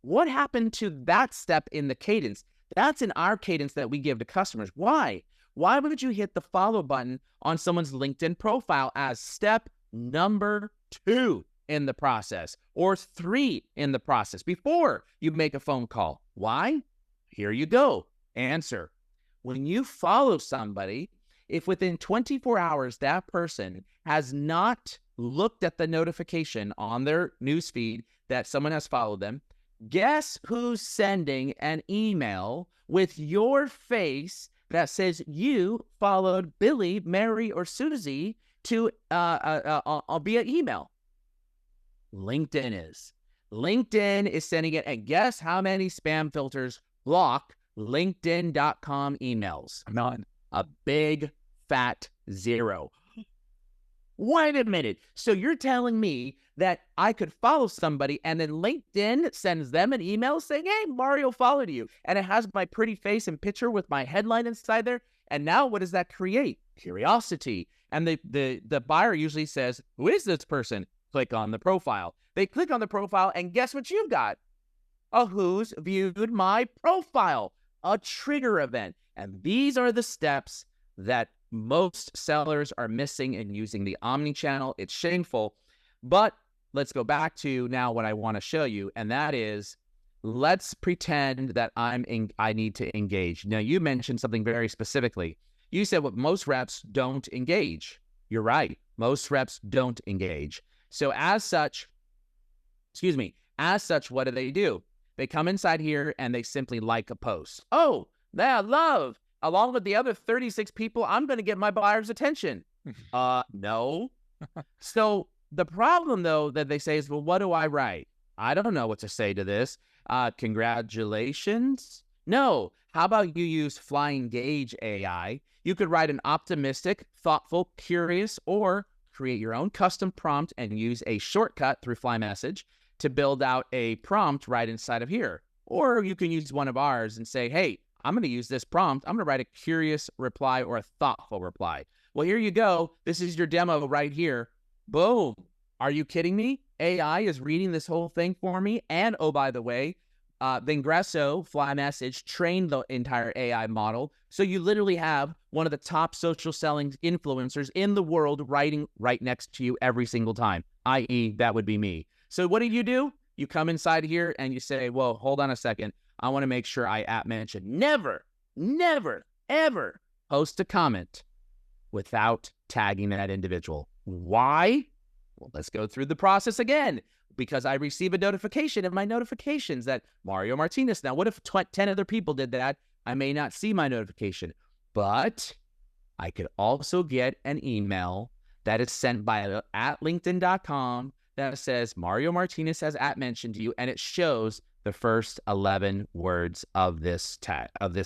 What happened to that step in the cadence? That's in our cadence that we give to customers. Why? Why would you hit the follow button on someone's LinkedIn profile as step number 2 in the process or 3 in the process before you make a phone call? Why? Here you go. Answer. When you follow somebody, if within 24 hours that person has not looked at the notification on their newsfeed that someone has followed them, guess who's sending an email with your face that says you followed Billy, Mary, or Susie to via email? LinkedIn is. LinkedIn is sending it, and guess how many spam filters block LinkedIn.com emails? None. A big fat 0. Wait a minute. So you're telling me that I could follow somebody and then LinkedIn sends them an email saying, hey, Mario followed you. And it has my pretty face and picture with my headline inside there. And now what does that create? Curiosity. And the buyer usually says, who is this person? Click on the profile. They click on the profile and guess what you've got? A who's viewed my profile, a trigger event. And these are the steps that most sellers are missing in using the Omnichannel. It's shameful. But let's go back to now what I want to show you, and that is, let's pretend that I need to engage. Now, you mentioned something very specifically. You said what most reps don't engage. You're right. Most reps don't engage. So as such, what do? They come inside here and they simply like a post. Oh, yeah, love. Along with the other 36 people, I'm going to get my buyer's attention. No. So the problem, though, that they say is, well, what do I write? I don't know what to say to this. Congratulations? No. How about you use FlyMSG AI? You could write an optimistic, thoughtful, curious, or create your own custom prompt and use a shortcut through FlyMSG to build out a prompt right inside of here. Or you can use one of ours and say, hey, I'm going to use this prompt. I'm going to write a curious reply or a thoughtful reply. Well, here you go. This is your demo right here. Boom. Are you kidding me? AI is reading this whole thing for me. And oh, by the way, Vengreso, FlyMSG, trained the entire AI model. So you literally have one of the top social selling influencers in the world writing right next to you every single time, i.e. that would be me. So what do? You come inside here and you say, well, hold on a second. I want to make sure I @mention. Never, ever post a comment without tagging that individual. Why? Well, let's go through the process again. Because I receive a notification in my notifications that Mario Martinez. Now, what if 10 other people did that? I may not see my notification. But I could also get an email that is sent by @linkedin.com that says Mario Martinez has @mentioned you, and it shows the first 11 words of this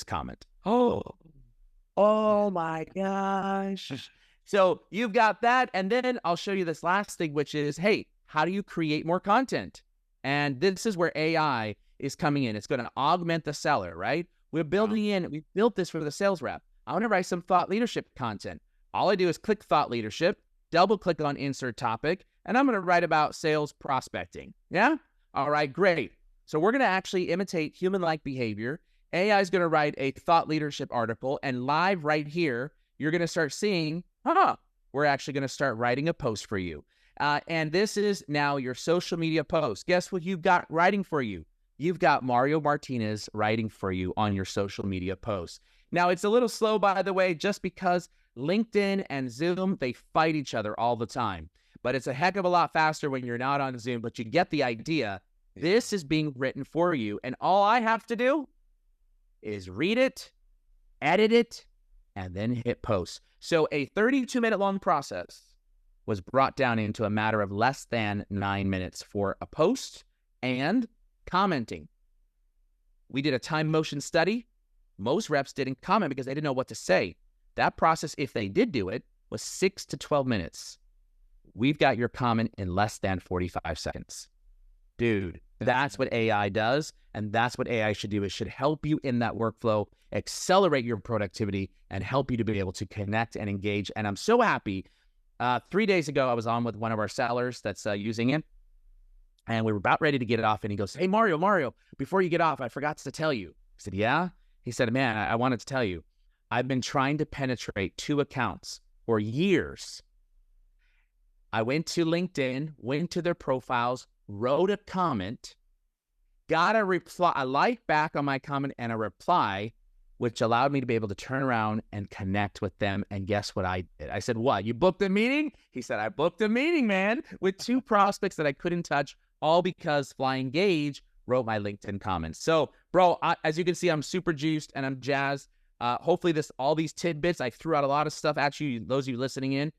comment. Oh my gosh. So you've got that, and then I'll show you this last thing, which is, hey, how do you create more content? And this is where AI is coming in. It's going to augment the seller, right? We built this for the sales rep. I want to write some thought leadership content. All I do is click thought leadership, double click on insert topic, and I'm going to write about sales prospecting. Yeah? All right, great. So we're going to actually imitate human-like behavior. AI is going to write a thought leadership article, and live right here, you're going to start seeing, we're actually going to start writing a post for you. And this is now your social media post. Guess what you've got writing for you? You've got Mario Martinez writing for you on your social media posts. Now, it's a little slow, by the way, just because LinkedIn and Zoom, they fight each other all the time. But it's a heck of a lot faster when you're not on Zoom, but you get the idea. This is being written for you, and all I have to do is read it, edit it, and then hit post. So a 32-minute long process was brought down into a matter of less than 9 minutes for a post and commenting. We did a time motion study. Most reps didn't comment because they didn't know what to say. That process, if they did do it, was 6 to 12 minutes. We've got your comment in less than 45 seconds. Dude, That's what AI does, and that's what AI should do. It should help you in that workflow, accelerate your productivity, and help you to be able to connect and engage. And I'm so happy. 3 days ago, I was on with one of our sellers that's using it, and we were about ready to get it off, and he goes, "Hey, Mario, before you get off, I forgot to tell you." I said, "Yeah?" He said, "Man, I wanted to tell you, I've been trying to penetrate 2 accounts for years. I went to LinkedIn, went to their profiles, wrote a comment, got a reply, a like back on my comment and a reply, which allowed me to be able to turn around and connect with them. And guess what I did?" I said, "What? You booked a meeting?" He said, "I booked a meeting, man, with 2 prospects that I couldn't touch, all because FlyEngage wrote my LinkedIn comments." So, bro, as you can see, I'm super juiced and I'm jazzed. Hopefully all these tidbits, I threw out a lot of stuff at you, those of you listening in.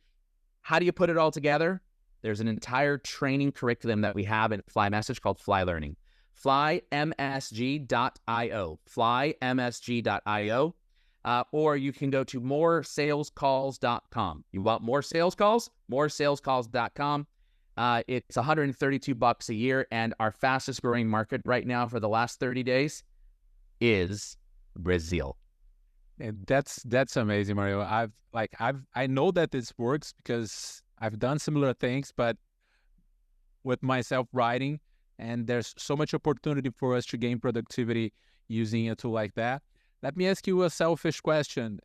How do you put it all together? There's an entire training curriculum that we have in FlyMSG called Fly Learning. FlyMSG.io. FlyMSG.io. Or you can go to moresalescalls.com. You want more sales calls? Moresalescalls.com. It's $132 a year, and our fastest growing market right now for the last 30 days is Brazil. And that's amazing, Mario. I know that this works because I've done similar things, but with myself writing, and there's so much opportunity for us to gain productivity using a tool like that. Let me ask you a selfish question.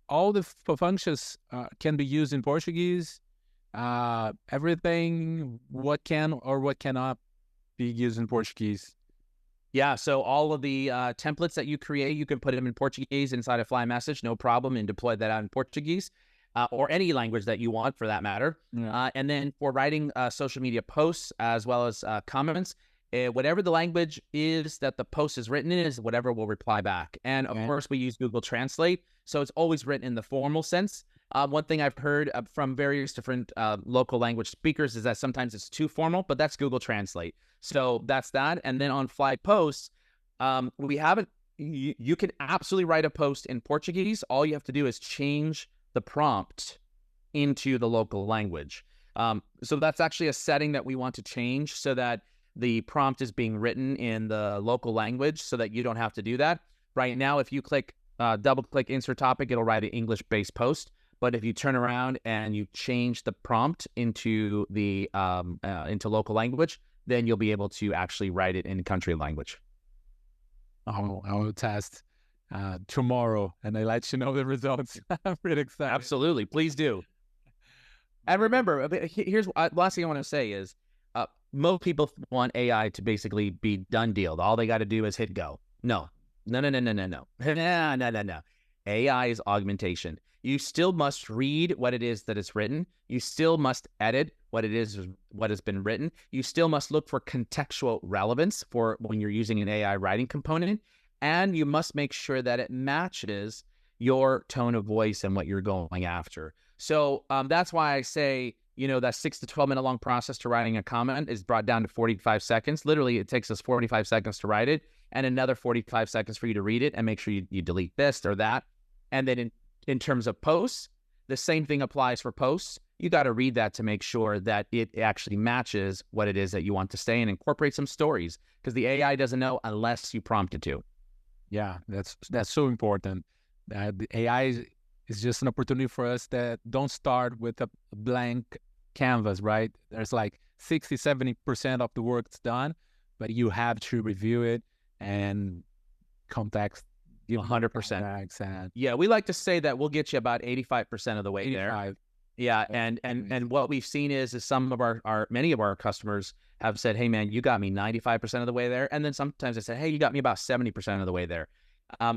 All the functions can be used in Portuguese. Everything, what can or what cannot be used in Portuguese? Yeah, so all of the templates that you create, you can put them in Portuguese inside of FlyMSG, no problem, and deploy that out in Portuguese, or any language that you want for that matter. Yeah. And then for writing social media posts as well as comments, whatever the language is that the post is written in is whatever will reply back. And of course, we use Google Translate, so it's always written in the formal sense. One thing I've heard from various different local language speakers is that sometimes it's too formal, but that's Google Translate. So that's that. And then on Fly Posts, we have it. You can absolutely write a post in Portuguese. All you have to do is change the prompt into the local language. So that's actually a setting that we want to change so that the prompt is being written in the local language so that you don't have to do that. Right now, if you double click insert topic, it'll write an English-based post. But if you turn around and you change the prompt into the into local language, then you'll be able to actually write it in country language. I will test tomorrow, and I let you know the results. I'm pretty excited. Absolutely, please do. And remember, here's last thing I want to say is, most people want AI to basically be done deal. All they got to do is hit go. No. AI is augmentation. You still must read what it is that is written. You still must edit what it is, what has been written. You still must look for contextual relevance for when you're using an AI writing component. And you must make sure that it matches your tone of voice and what you're going after. So that's why I say, that 6 to 12 minute long process to writing a comment is brought down to 45 seconds. Literally, it takes us 45 seconds to write it and another 45 seconds for you to read it and make sure you delete this or that. And then in terms of posts, the same thing applies for posts. You got to read that to make sure that it actually matches what it is that you want to say and incorporate some stories, because the AI doesn't know unless you prompt it to. Yeah, that's so important. The AI is just an opportunity for us that don't start with a blank canvas, right? There's like 60, 70% of the work's done, but you have to review it and context. 100%. Yeah, we like to say that we'll get you about 85% of the way there. Yeah, and what we've seen is some of many of our customers have said, "Hey man, you got me 95% of the way there," and then sometimes they say, "Hey, you got me about 70% of the way there."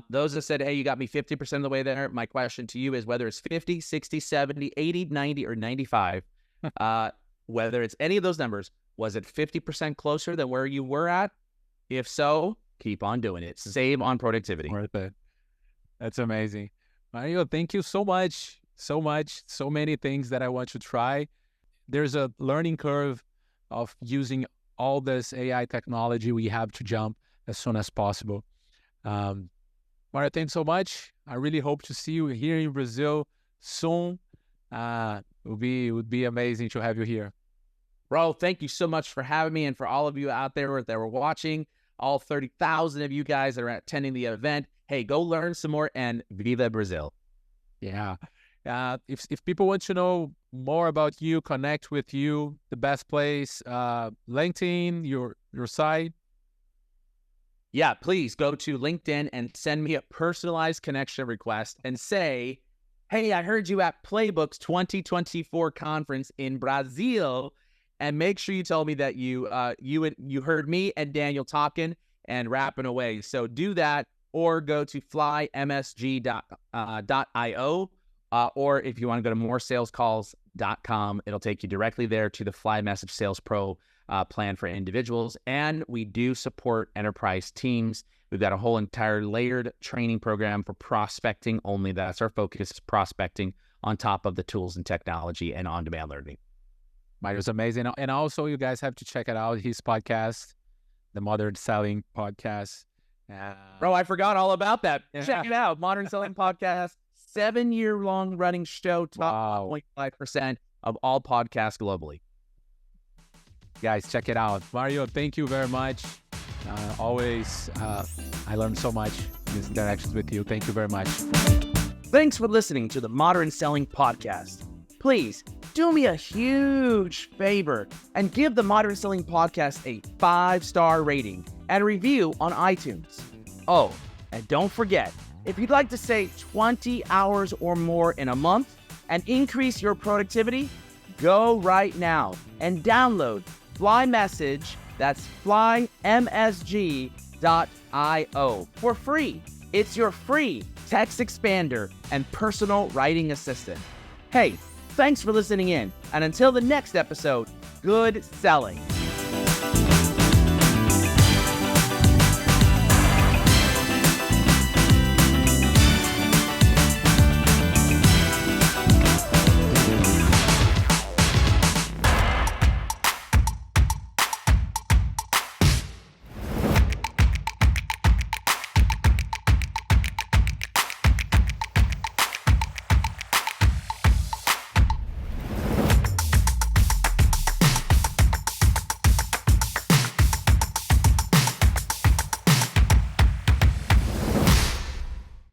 Those that said, "Hey, you got me 50% of the way there," my question to you is whether it's 50, 60, 70, 80, 90, or 95, whether it's any of those numbers, was it 50% closer than where you were at? If so, keep on doing it. Save on productivity. Worth it. That's amazing. Mario, thank you so much. So many things that I want to try. There's a learning curve of using all this AI technology. We have to jump as soon as possible. Mario, thanks so much. I really hope to see you here in Brazil soon. It would be amazing to have you here. Bro, thank you so much for having me, and for all of you out there that were watching, all 30,000 of you guys that are attending the event. Hey, go learn some more, and Viva Brazil. Yeah. If people want to know more about you, connect with you, the best place, LinkedIn, your site. Yeah, please go to LinkedIn and send me a personalized connection request and say, hey, I heard you at Playbook's 2024 conference in Brazil, and make sure you tell me that you heard me and Daniel talking and rapping away. So do that, or go to FlyMSG.io, or if you want to go to moresalescalls.com, it'll take you directly there to the FlyMSG Sales Pro plan for individuals. And we do support enterprise teams. We've got a whole entire layered training program for prospecting only. That's our focus, is prospecting on top of the tools and technology and on-demand learning. Mario's amazing. And also, you guys have to check it out, his podcast, the Modern Selling Podcast. Bro, I forgot all about that. Yeah. Check it out. Modern Selling Podcast, 7-year-long running show, top 0.5% of all podcasts globally. Guys, check it out. Mario, thank you very much. Always, I learned so much in these interactions with you. Thank you very much. Thanks for listening to the Modern Selling Podcast. Please do me a huge favor and give the Modern Selling Podcast a 5-star rating and review on iTunes. Oh, and don't forget, if you'd like to save 20 hours or more in a month and increase your productivity, go right now and download FlyMSG, that's FlyMSG.io, for free. It's your free text expander and personal writing assistant. Hey, thanks for listening in, and until the next episode, good selling.